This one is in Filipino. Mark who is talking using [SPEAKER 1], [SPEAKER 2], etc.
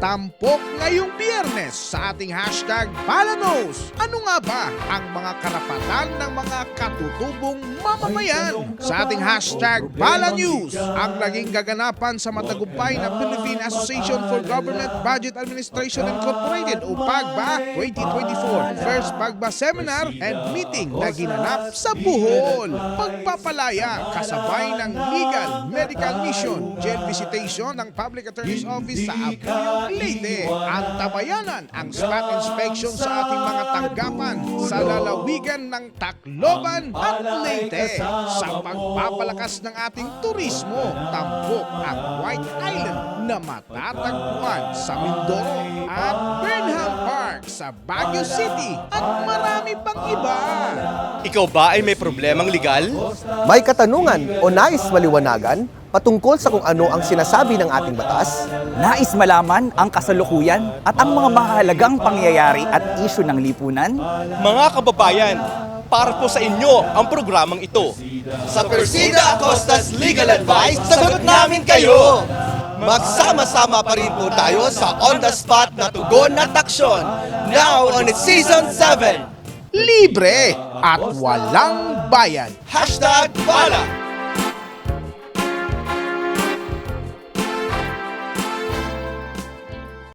[SPEAKER 1] Tampok ngayong Biyernes sa ating hashtag Balanos. Ano nga ba ang mga karapatan ng mga katutubong mamamayan? Sa ating hashtag Balanews, ang naging gaganapan sa matagumpay na Philippine Association for Government Budget Administration Incorporated o PAGBA 2024 First PAGBA Seminar and Meeting na ginanap sa Bohol. Pagpapalaya kasabay ng Legal Medical Mission, jail visitation ng Public Attorney's Office sa Abuyog, Leyte. Ang tabayanan ang spot inspection sa ating mga tanggapan sa lalawigan ng Tacloban at Leyte. Sa pagpapalakas ng ating turismo, tampok ang White Island na matatagpuan sa Mindoro at Burnham Park sa Baguio City at marami pang iba.
[SPEAKER 2] Ikaw ba ay may problemang legal?
[SPEAKER 3] May katanungan o nais maliwanagan patungkol sa kung ano ang sinasabi ng ating batas?
[SPEAKER 4] Nais malaman ang kasalukuyan at ang mga mahalagang pangyayari at isyu ng lipunan?
[SPEAKER 2] Mga kababayan, para po sa inyo ang programang ito.
[SPEAKER 5] Sa Persida Acosta's Legal Advice, sagot namin kayo! Magsama-sama pa rin po tayo sa on-the-spot na tugon at aksyon. Now on its Season 7!
[SPEAKER 1] Libre at walang bayad.
[SPEAKER 5] Hashtag Bala!